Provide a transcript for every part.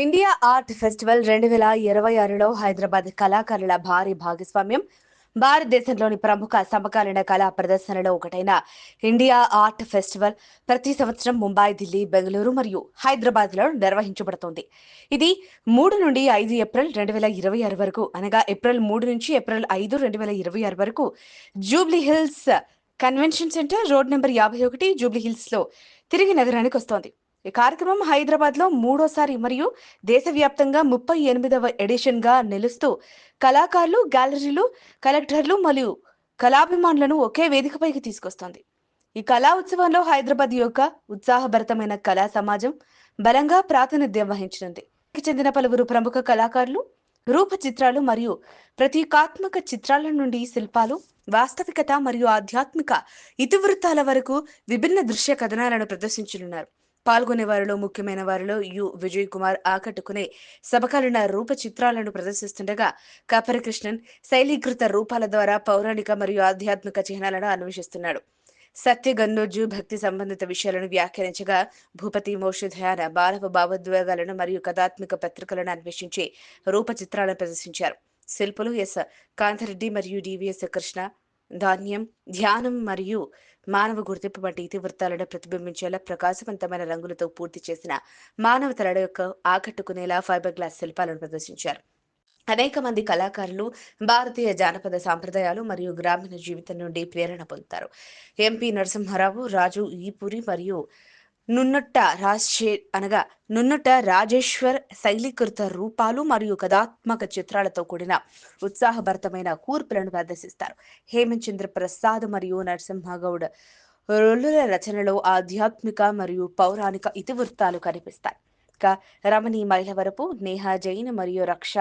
India art festival 2026లో Hyderabad కళాకారుల భారీ భాగస్వామ్యం. భారతదేశంలోని ప్రముఖ సమకాలీన కళా ప్రదర్శనలో ఒకటైన ఇండియా ఆర్ట్ ఫెస్టివల్ ప్రతి సంవత్సరం ముంబై, ఢిల్లీ, బెంగళూరు మరియు హైదరాబాద్లో నిర్వహించబడుతోంది. ఇది 3 నుండి 5 ఏప్రిల్ 2026 వరకు, అనగా ఏప్రిల్ 3 నుంచి ఏప్రిల్ 5, 2026 వరకు Jubilee hills convention centre, road number 51, Jubilee hills లో తిరిగి నగరానికి వస్తోంది. ఈ కార్యక్రమం హైదరాబాద్ లో మూడోసారి మరియు దేశవ్యాప్తంగా 38వ ఎడిషన్ గా నిలుస్తూ కళాకారులు, గ్యాలరీలు, కలెక్టర్లు మరియు కళాభిమానులను ఒకే వేదికపైకి తీసుకొస్తోంది. ఈ కళా ఉత్సవంలో హైదరాబాద్ యొక్క ఉత్సాహభరితమైన కళా సమాజం బలంగా ప్రాతినిధ్యం వహించనుంది. చెందిన పలువురు ప్రముఖ కళాకారులు రూప చిత్రాలు మరియు ప్రతీకాత్మక చిత్రాల నుండి శిల్పాలు, వాస్తవికత మరియు ఆధ్యాత్మిక ఇతివృత్తాల వరకు విభిన్న దృశ్య కథనాలను ప్రదర్శించనున్నారు. పాల్గొనే వారిలో ముఖ్యమైన వారిలో విజయ్ కుమార్ ఆకట్టుకునే సమకాలీన రూప చిత్రాలను ప్రదర్శిస్తుండగా, కాపరికృష్ణన్ శైలీకృత రూపాల ద్వారా పౌరాణిక మరియు ఆధ్యాత్మిక చిహ్నాలను అన్వేషిస్తున్నాడు. సత్య గన్నోజు భక్తి సంబంధిత విషయాలను వ్యాఖ్యానించగా, భూపతి మోషధయాన బాలవ భావోద్వేగాలను మరియు కథాత్మిక పత్రికలను అన్వేషించే రూప చిత్రాలను ప్రదర్శించారు. శిల్పులు ఎస్ కాంతరెడ్డి మరియు డివిఎస్ కృష్ణ ధాన్యం, ధ్యానం మరియు మానవ గుర్తింపు వంటి ఇతివృత్తాలను ప్రతిబింబించేలా ప్రకాశవంతమైన రంగులతో పూర్తి చేసిన మానవ తల యొక్క ఆకట్టుకునేలా ఫైబర్ గ్లాస్ శిల్పాలను ప్రదర్శించారు. అనేక మంది కళాకారులు భారతీయ జానపద సాంప్రదాయాలు మరియు గ్రామీణ జీవితం నుండి ప్రేరణ పొందుతారు. ఎంపీ నరసింహారావు, రాజు ఈపూరి మరియు నున్నట్ట రాజేశ్వర్ శైలీకృత రూపాలు మరియు కథాత్మక చిత్రాలతో కూడిన ఉత్సాహభరితమైన కూర్పులను ప్రదర్శిస్తారు. హేమంత్ చంద్ర ప్రసాద్ మరియు నరసింహగౌడ్ రొల్లుల రచనలో ఆధ్యాత్మిక మరియు పౌరాణిక ఇతివృత్తాలు కనిపిస్తాయి. రమణి మైలవరపు, నేహా జైన్ మరియు రక్ష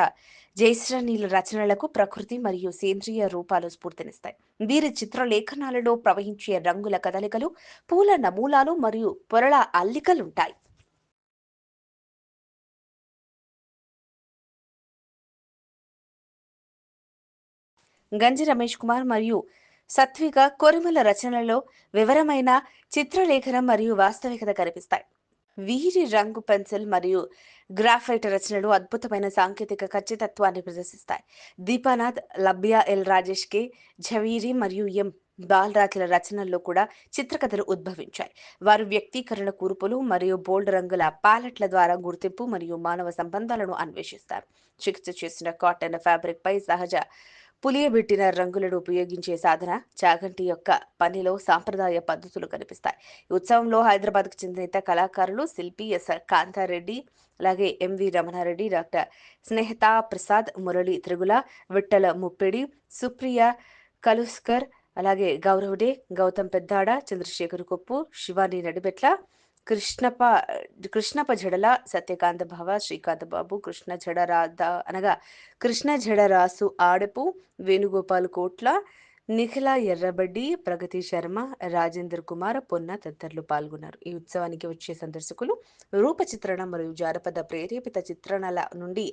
జైశ్రణీల రచనలకు ప్రకృతి మరియు సేంద్రియ రూపాలు స్ఫూర్తినిస్తాయి. వీరి చిత్రలేఖనాలలో ప్రవహించే రంగుల కదలికలు, పూల నమూనాలు మరియు పొరల అల్లికలుంటాయి. గంజి రమేష్ కుమార్ మరియు సత్విక కొరిమల రచనలలో వివరమైన చిత్రలేఖనం మరియు వాస్తవికత కనిపిస్తాయి. వీరి రంగు పెన్సిల్ మరియు గ్రాఫైట్ రచనలు అద్భుతమైన సాంకేతిక ఖచ్చితత్వాన్ని ప్రదర్శిస్తాయి. దీపానాథ్, లబ్యా ఎల్ రాజేష్ కే ఝవీరి మరియు ఎం బాలరాజుల రచనల్లో కూడా చిత్రకథలు ఉద్భవించాయి. వారు వ్యక్తీకరణ కూర్పులు మరియు బోల్డ్ రంగుల ప్యాలెట్ల ద్వారా గుర్తింపు మరియు మానవ సంబంధాలను అన్వేషిస్తారు. చికిత్స చేసిన కాటన్ ఫ్యాబ్రిక్ పై సహజ పులియబెట్టిన రంగులను ఉపయోగించే సాధన, చాగంటి యొక్క పనిలో సాంప్రదాయ పద్ధతులు కనిపిస్తాయి. ఈ ఉత్సవంలో హైదరాబాద్కు చెందిన కళాకారులు శిల్పి ఎస్ కాంతారెడ్డి, అలాగే ఎంవి రమణారెడ్డి, డాక్టర్ స్నేహతా ప్రసాద్, మురళి త్రిగుల, విఠల ముప్పిడి, సుప్రియ కలుస్కర్, అలాగే గౌరవ్ డే, గౌతమ్ పెద్దాడ, చంద్రశేఖర్ కొప్పు, శివాని నడిబెట్ల, కృష్ణప జడల, సత్యకాంత భవ, శ్రీకాంత బాబు, కృష్ణ జడరాసు ఆడపు, వేణుగోపాల్ కోట్ల, నిఖిల ఎర్రబడ్డి, ప్రగతి శర్మ, రాజేందర్ కుమార్, పొన్న తదితరులు పాల్గొన్నారు. ఈ ఉత్సవానికి వచ్చే సందర్శకులు రూప చిత్రణ మరియు జానపద ప్రేరేపిత చిత్రణల నుండి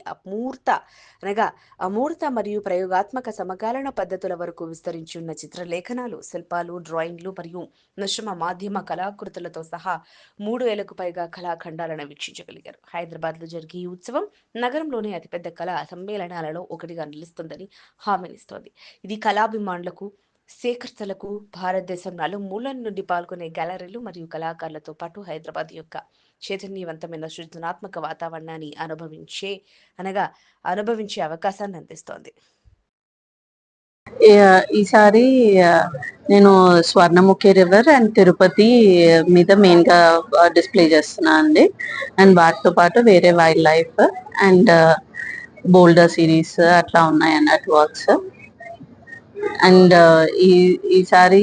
అమూర్త మరియు ప్రయోగాత్మక సమకాలీన పద్ధతుల వరకు విస్తరించి ఉన్న చిత్రలేఖనాలు, శిల్పాలు, డ్రాయింగ్లు మరియు మిశ్రమ మాధ్యమ కళాకృతులతో సహా 3000కు పైగా కళాఖండాలను వీక్షించగలిగారు. హైదరాబాద్ లో జరిగే ఈ ఉత్సవం నగరంలోని అతిపెద్ద కళా సమ్మేళనాలలో ఒకటిగా నిలుస్తుందని హామీనిస్తోంది. ఇది కళాభిమానులకు, సేకర్తలకు, భారతదేశం నలుమూలల నుండి పాల్గొనే గ్యాలరీలు మరియు కళాకారులతో పాటు హైదరాబాద్ యొక్క చైతన్యవంతమైన సృజనాత్మక వాతావరణాన్ని అనుభవించే అవకాశాన్ని అందిస్తోంది. ఈసారి నేను స్వర్ణముఖి రివర్ అండ్ తిరుపతి మీద మెయిన్ గా డిస్ప్లే చేస్తున్నా అండి. అండ్ వాటితో పాటు వేరే wild life and bolder series అట్లా ఉన్నాయి అన్నట్టు వర్క్స్. అండ్ ఈసారి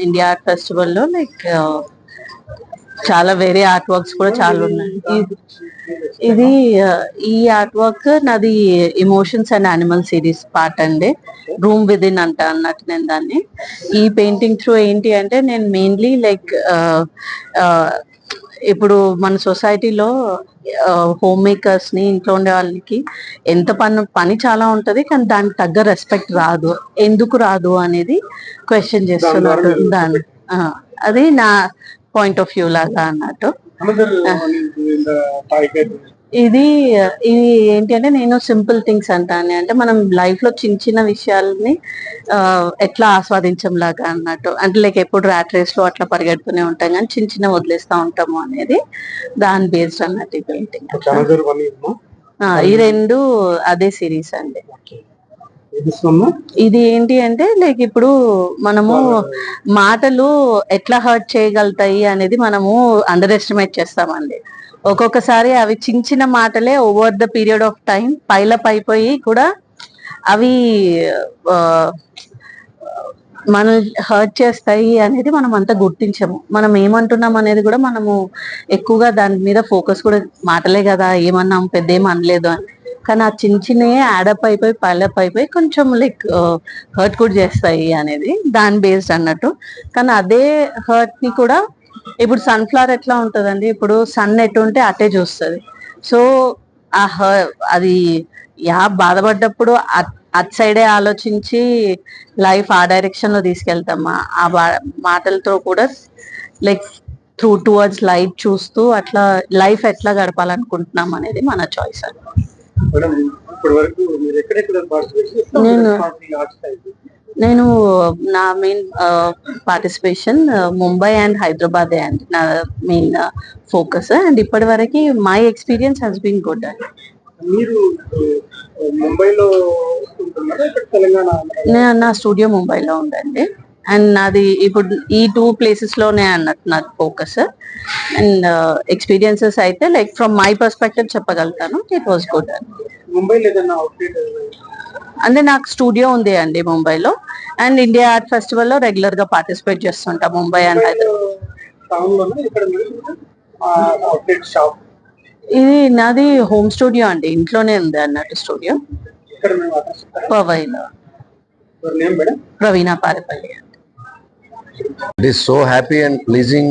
ఇండియా ఆర్ట్ ఫెస్టివల్ లో లైక్ చాలా వేరే ఆర్ట్ వర్క్స్ కూడా చాలా ఉన్నాయి. ఇది ఈ ఆర్ట్ వర్క్ నాది emotions and animal series part అండి. రూమ్ విదిన్ అన్నట్టు నేను దాన్ని. ఈ పెయింటింగ్ త్రూ ఏంటి అంటే నేను మెయిన్లీ లైక్ ఇప్పుడు మన సొసైటీలో హోమ్ మేకర్స్ ని, ఇంట్లో ఉండే వాళ్ళకి ఎంత పని చాలా ఉంటది, కానీ దానికి తగ్గ రెస్పెక్ట్ రాదు. ఎందుకు రాదు అనేది క్వశ్చన్ చేస్తున్నారు. ఆ, అది నా పాయింట్ ఆఫ్ వ్యూ లాగా అన్నట్టు. ఇది ఇది ఏంటి అంటే, నేను సింపుల్ థింగ్స్ అంటాను. అంటే మనం లైఫ్ లో చిన్న చిన్న విషయాలని ఎట్లా ఆస్వాదించం లాగా అన్నట్టు. అంటే లైక్ ఎప్పుడు ర్యాట్ రేస్ లో అట్లా పరిగెడుతూనే ఉంటాం, కానీ చిన్న చిన్న వదిలేస్తా ఉంటాము అనేది దాని బేస్డ్ అన్నట్టు ఈ పెయింటింగ్. ఈ రెండు అదే సిరీస్ అండి. ఇది ఏంటి అంటే లైక్ ఇప్పుడు మనము మాటలు ఎట్లా హర్ట్ చేయగలుగుతాయి అనేది మనము అండర్ ఎస్టిమేట్ చేస్తామండి. ఒక్కొక్కసారి అవి చిన్న చిన్న మాటలే over the period of time pile up అయిపోయి కూడా అవి మనం హర్ట్ చేస్తాయి అనేది మనం అంతా గుర్తించము. మనం ఏమంటున్నాం అనేది కూడా మనము ఎక్కువగా దాని మీద ఫోకస్ కూడా, మాటలే కదా ఏమన్నాం పెద్ద ఏం అనలేదు అని, కానీ ఆ చిన్న చిన్నవి యాడప్ అయిపోయి పైలప్ అయిపోయి కొంచెం లైక్ హర్ట్ కూడా చేస్తాయి అనేది దాని బేస్డ్ అన్నట్టు. కానీ అదే హర్ట్ ని కూడా ఇప్పుడు సన్ఫ్లవర్ ఎట్లా ఉంటదండి, ఇప్పుడు సన్ ఎటు ఉంటే అటే చూస్తుంది. సో అది బాధపడ్డప్పుడు అట్ సైడే ఆలోచించి లైఫ్ ఆ డైరెక్షన్ లో తీసుకెళ్తామా, ఆ మాటలతో కూడా లైక్ టువర్డ్స్ లైట్ చూస్తూ అట్లా లైఫ్ ఎట్లా గడపాలనుకుంటున్నాం అనేది మన చాయిస్ అండి. నేను నా main participation Mumbai and Hyderabad అండి నా మెయిన్ ఫోకస్. అండ్ ఇప్పటి వరకు my experience has been good అండి. నా స్టూడియో ముంబైలో ఉందండి. అండ్ నాది ఇప్పుడు ఈ 2 ప్లేసెస్ లోనే అన్నట్టు నాకు ఫోకస్. అండ్ ఎక్స్పీరియన్సెస్ అయితే లైక్ ఫ్రమ్ మై పర్స్పెక్టివ్ చెప్పగలుగుతాను, ఇట్ వాస్ గుడ్ అండి. అంటే నాకు స్టూడియో ఉంది అండి ముంబైలో. అండ్ ఇండియా ఆర్ట్ ఫెస్టివల్ లో రెగ్యులర్ గా పార్టిసిపేట్ చేస్తుంటా ముంబై అండ్ హైదరాబాద్. ఇది నాది హోమ్ స్టూడియో అండి, ఇంట్లోనే ఉంది అన్నట్టు studio. Praveena Parapalli. It is so happy and pleasing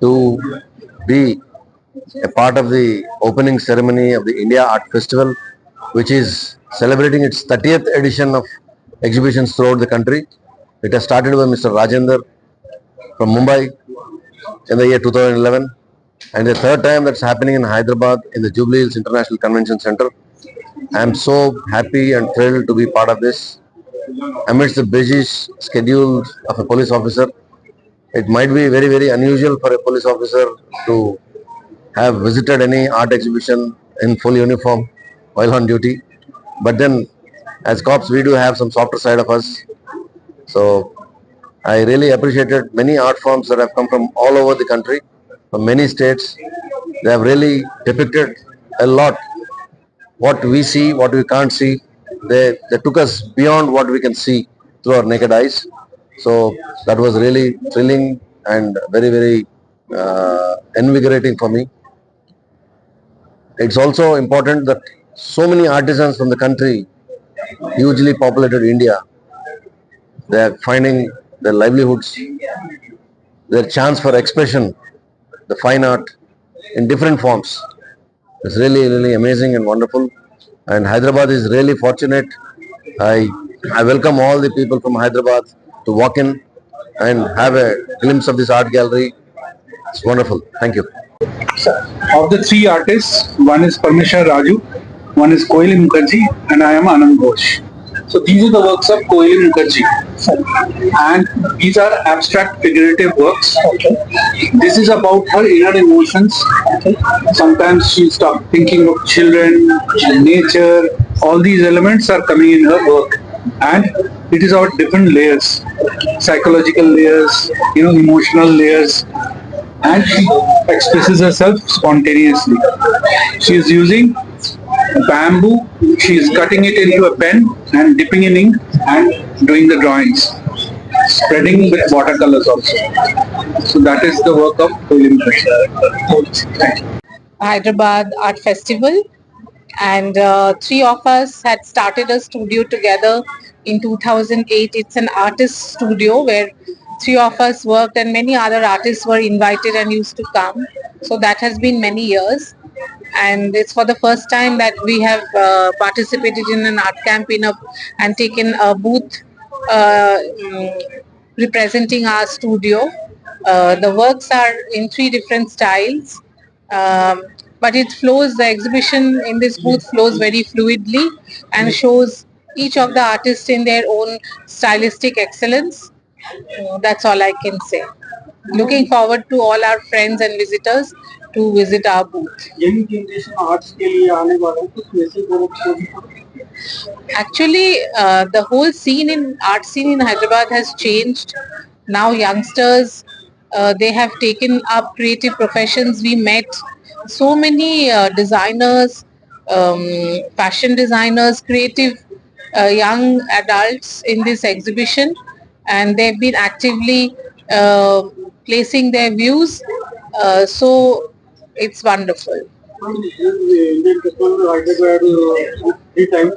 to be a part of the opening ceremony of the India Art Festival, which is celebrating its 30th edition of exhibitions throughout the country. It has started by Mr. Rajender from Mumbai in the year 2011, and the third time that's happening in Hyderabad in the Jubilee Hills International Convention Center. I am so happy and thrilled to be part of this. Amidst the busy schedule of a police officer, it might be very, very unusual for a police officer to have visited any art exhibition in full uniform while on duty. But then, as cops, we do have some softer side of us. So, I really appreciated many art forms that have come from all over the country, from many states. They have really depicted a lot. What we see, what we can't see, they took us beyond what we can see through our naked eyes. So that was really thrilling and very, very invigorating for me. It's also important that so many artisans from the country, hugely populated India, they are finding their livelihoods, their chance for expression, the fine art in different forms. It's really, really amazing and wonderful. And Hyderabad is really fortunate. I welcome all the people from Hyderabad to walk in and have a glimpse of this art gallery. It's wonderful. Thank you. Of the 3 artists, one is Parmeshwar Raju, one is Koili Mukherjee, and I am Anand Ghosh. So these are the works of Koili Mukherjee, and these are abstract figurative works. This is about her inner emotions. Sometimes she'll start thinking of children, nature. All these elements are coming in her work, and it is about different layers, psychological layers, emotional layers, and she expresses herself spontaneously. She is using bamboo, she is cutting it into a pen and dipping in ink and doing the drawings, spreading with watercolors also. So that is the work of Koili Mukherjee. Hyderabad Art Festival, and 3 of us had started a studio together in 2008. It's an artist studio where three of us worked, and many other artists were invited and used to come. So that has been many years, and it's for the first time that we have participated in an art camp and taken a booth representing our studio. The works are in three different styles, but it flows. The exhibition in this booth flows very fluidly and shows each of the artists in their own stylistic excellence. That's all I can say. Looking forward to all our friends and visitors to visit our booth. Young generation arts के लिए आने वाला है, कुछ message देना चाहिए? Actually, the whole art scene in Hyderabad has changed. Now youngsters, they have taken up creative professions. We met so many designers, fashion designers, creative young adults in this exhibition, and they've been actively placing their views. So it's wonderful. Indian festival Hyderabad 3 times.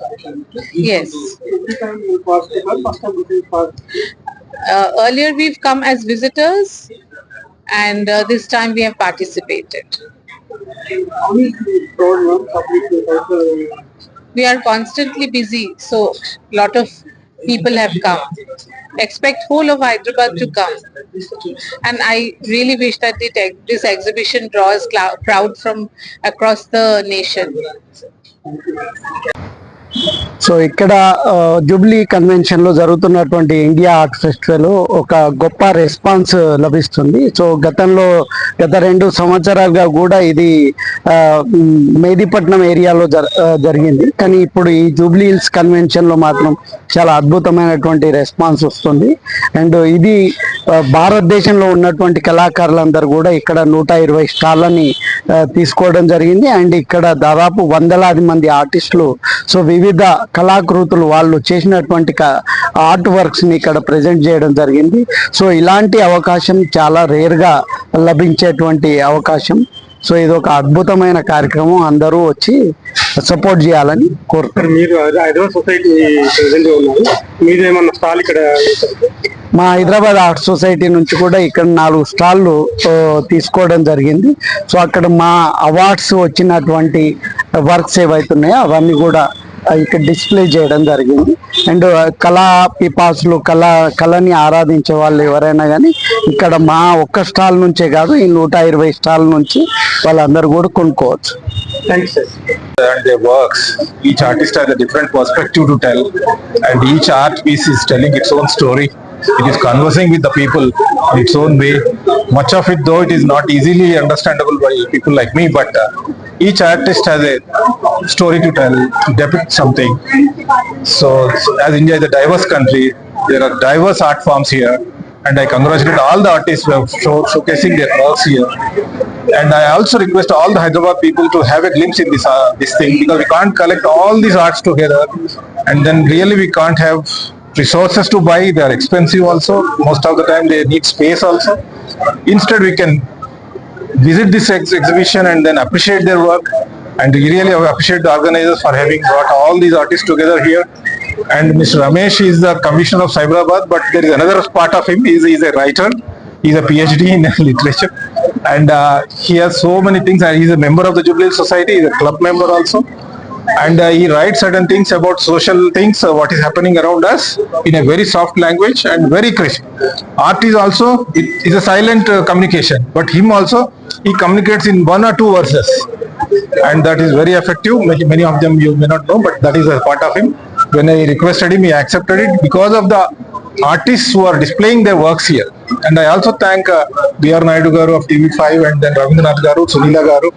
Yes. Every time you pass the first time you pass. Earlier we've come as visitors, and this time we have participated. How is the program public? We are constantly busy, so lot of people have come. Expect whole of Hyderabad to come, and I really wish that this exhibition draws crowd from across the nation. So ఇక్కడ Jubilee convention లో జరుగుతున్నటువంటి India art festival ఒక గొప్ప response లభిస్తుంది. So గత 2 సంవత్సరాలుగా కూడా ఇది మెహదీపట్నం ఏరియాలో జరిగింది, కానీ ఇప్పుడు ఈ జూబ్లీ హిల్స్ కన్వెన్షన్ లో మాత్రం చాలా అద్భుతమైనటువంటి రెస్పాన్స్ వస్తుంది. అండ్ ఇది భారతదేశంలో ఉన్నటువంటి కళాకారులందరూ కూడా ఇక్కడ 120 స్టాళ్ళని తీసుకోవడం జరిగింది. అండ్ ఇక్కడ దాదాపు వందలాది మంది ఆర్టిస్టులు సో వివిధ కళాకృతులు వాళ్ళు చేసినటువంటి ఆర్ట్ వర్క్స్ ని ఇక్కడ ప్రజెంట్ చేయడం జరిగింది. సో ఇలాంటి అవకాశం చాలా రేర్ గా లభించేటువంటి అవకాశం. సో ఇది ఒక అద్భుతమైన కార్యక్రమం, అందరూ వచ్చి సపోర్ట్ చేయాలని కోరుతున్నారు. మీరు హైదరాబాద్ సొసైటీ ప్రెసిడెంట్ ఉన్నారు, మీరు ఏమన్నా స్టాల్ ఇక్కడ? మా హైదరాబాద్ ఆర్ట్ సొసైటీ నుంచి కూడా ఇక్కడ 4 స్టాళ్ళు తీసుకోవడం జరిగింది. సో అక్కడ మా అవార్డ్స్ వచ్చినటువంటి వర్క్స్ ఏవైతున్నాయో అవన్నీ కూడా ఇక్కడ డిస్ప్లే చేయడం జరిగింది. అండ్ కళా పిపాసులు కళని ఆరాధించే వాళ్ళు ఎవరైనా కానీ ఇక్కడ మా ఒక్క స్టాల్ నుంచే కాదు, ఈ 120 స్టాల్ నుంచి వాళ్ళందరూ కూడా కొనుక్కోవచ్చు. Thanks, sir. And their works, each artist has a different perspective to tell, and each art piece is telling its own story. It is conversing with the people in its own way. Much of it, though, it is not easily understandable by people like me, but each artist has a story to tell, to depict something. So as India is a diverse country, there are diverse art forms here, and I congratulate all the artists who have showcasing their works here. And I also request all the Hyderabad people to have a glimpse in this thing, because we can't collect all these arts together, and then really we can't have resources to buy. They are expensive also. Most of the time they need space also. Instead we can visit this exhibition and then appreciate their work, and really appreciate the organizers for having brought all these artists together here. And Mr. Ramesh is the commissioner of Cyberabad, but there is another part of him. He is a writer. He is a PhD in literature, and he has so many things. And he is a member of the Jubilee Society. He is a club member also, and he writes certain things about social things, what is happening around us, in a very soft language and very crisp. Art is also, it is a silent communication, but him also, he communicates in 1 or 2 verses, and that is very effective. Many of them you may not know, but that is a part of him. When I requested him, he accepted it because of the artists who are displaying their works here. And I also thank B.R. Naidu Garu of TV5, and then Ravindranath Garu, Sunila Garu,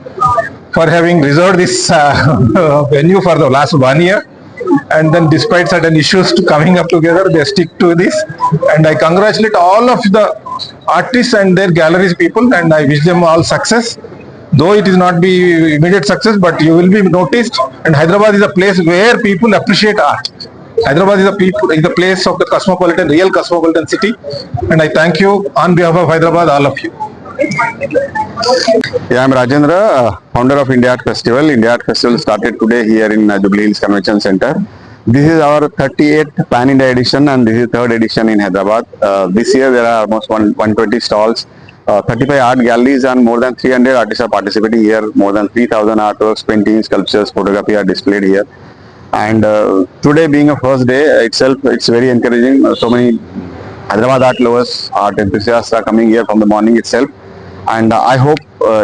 for having reserved this venue for the last 1 year. And then despite certain issues to coming up together, they stick to this. And I congratulate all of the artists and their galleries people, and I wish them all success. Though it is not be immediate success, but you will be noticed. And Hyderabad is a place where people appreciate art. Hyderabad is a place of the real cosmopolitan city. And I thank you on behalf of Hyderabad, all of you. Yeah, I'm Rajendra, founder of India Art Festival. India Art Festival started today here in Jubilee Hills Convention Center. This is our 38th Pan India edition, and this is third edition in Hyderabad. This year there are almost 120 stalls, 35 art galleries, and more than 300 artists are participating here. More than 3,000 artworks, paintings, sculptures, photography are displayed here. And today being a first day itself, it's very encouraging. So many Hyderabad art lovers, art enthusiasts are coming here from the morning itself. And I hope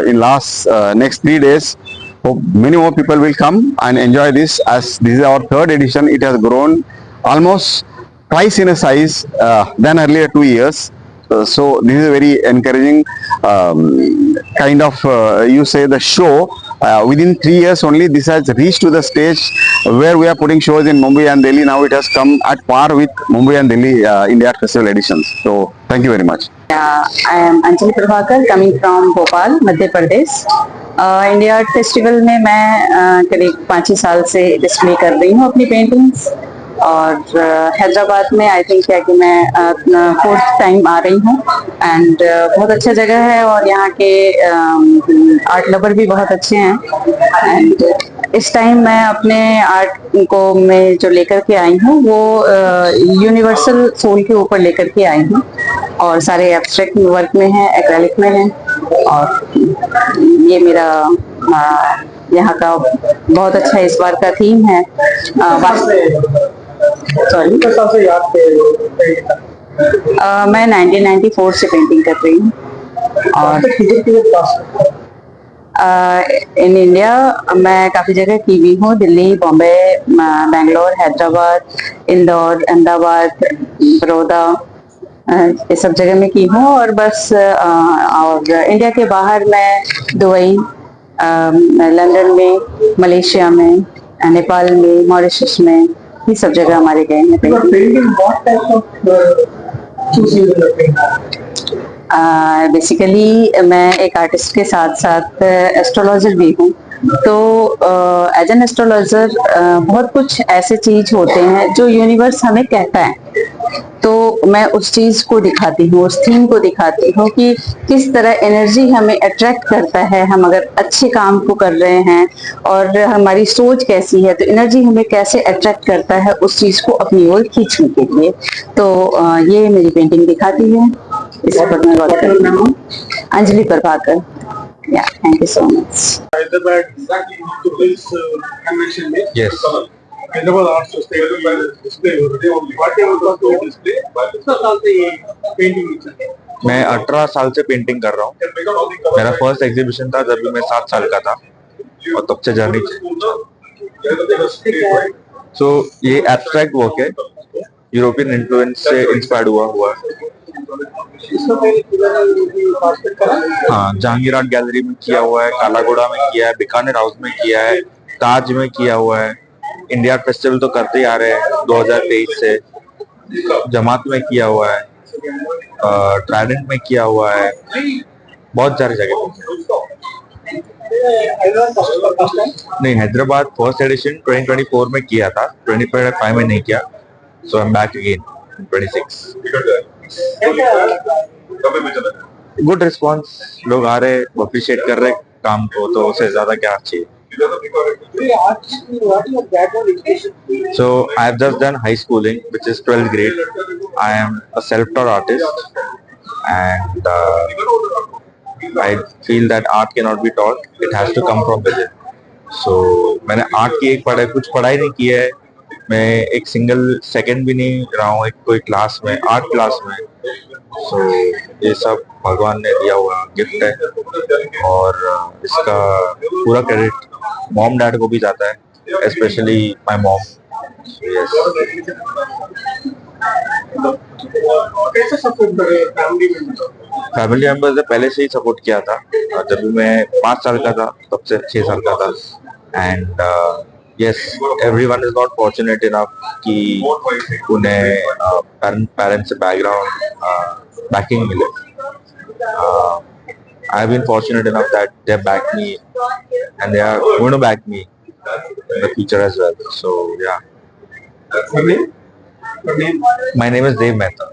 in next 3 days, hope many more people will come and enjoy this, as this is our third edition. It has grown almost twice in a size than earlier 2 years. So this is a very encouraging kind of you say the show. Within 3 years only, this has reached to the stage where we are putting shows in Mumbai and Delhi. Now it has come at par with Mumbai and Delhi India Art Festival editions. So thank you very much. I am Anjali Prabhakar, coming from Bhopal, Madhya Pradesh. India art festival में मैं करीब 5-6 साल से display कर रही हूँ अपनी paintings, और हैदराबाद में आई थिंक है कि मैं 4th टाइम आ रही हूँ। एंड बहुत अच्छा जगह है, और यहाँ के आर्ट लवर भी बहुत अच्छे हैं। एंड इस टाइम मैं अपने आर्ट को मैं जो लेकर के आई हूँ वो यूनिवर्सल सोल के ऊपर लेकर के आई हूँ, और सारे एब्स्ट्रैक्ट वर्क में है, एक्रेलिक में है। और ये मेरा यहाँ का बहुत अच्छा इस बार का थीम है। सॉरी, मैं 1994 से पेंटिंग कर रही हूँ। और इन इंडिया मैं काफ़ी जगह की भी हूँ, दिल्ली, बॉम्बे, बेंगलोर, हैदराबाद, इंदौर, अहमदाबाद, बड़ौदा, ये सब जगह में की हूँ। और बस और इंडिया के बाहर मैं दुबई, लंदन में, मलेशिया में, नेपाल में, मॉरिशस में, ये सब जगह हमारे गए हैं। बेसिकली मैं एक आर्टिस्ट के साथ साथ एस्ट्रोलॉजर भी हूँ। तो एज एन एस्ट्रोलॉजर बहुत कुछ ऐसे चीज होते हैं जो यूनिवर्स हमें कहता है, तो मैं उस चीज को दिखाती हूँ, उस थीम को दिखाती हूँ कि किस तरह एनर्जी हमें अट्रैक्ट करता है। हम अगर अच्छे काम को कर रहे हैं और हमारी सोच कैसी है, तो एनर्जी हमें कैसे अट्रैक्ट करता है उस चीज को अपनी ओर खींचने के लिए। तो ये मेरी पेंटिंग दिखाती है। इस पर मैं बात कर रहा हूँ, Anjali Prabhakar. Yeah, thank you so much. Hyderabad to this convention में Yes. Hyderabad Art Society display हो रही है। Whatever the display, कितना साल से ये पेंटिंग चल रही है? मैं 18 साल से पेंटिंग कर रहा हूँ। मेरा फर्स्ट एग्जीबिशन था जब भी मैं 7 साल का था, और तब से जर्नी। सो ये एब्स्ट्रैक्ट वर्क है, यूरोपियन इन्फ्लुएंस से इंस्पायर्ड हुआ। हाँ, जहांगीर आर्ट गैलरी में किया हुआ है, कालागोड़ा में किया है, बीकानेर हाउस में किया है, ताज में किया हुआ है। इंडिया आर्ट फेस्टिवल तो करते ही आ रहे हैं 2023 से, जमात में किया हुआ है, ट्राइडेंट में किया हुआ है, बहुत सारी जगह। नहीं, हैदराबाद फर्स्ट एडिशन 2024 में किया था, 2025 में नहीं किया। So I am back again 26। Good response, लोग आ रहे, अप्रिशिएट कर रहे काम को, तो उससे ज्यादा क्या चाहिए। So I have just done high schooling, which is 12th grade. I am a self-taught artist, and I feel that art cannot be taught; it has to come from within. So मैंने art की कुछ पढ़ाई नहीं की है, मैं एक single second भी नहीं रहा हूँ एक कोई क्लास में, आर्ट क्लास में। सो ये सब भगवान ने दिया हुआ गिफ्ट है, और इसका पूरा क्रेडिट मॉम डैड को भी जाता है, specially my mom. Yes. Family members ने पहले से ही सपोर्ट किया था, जब भी मैं 5 साल का था तब से 6 साल का था। And yes, everyone is not fortunate enough कि उन्हें पेरेंट्स से बैकिंग मिले। I have been fortunate enough that they have backed me, and they are going to back me in the future as well. So yeah. My name is Dev Mehta.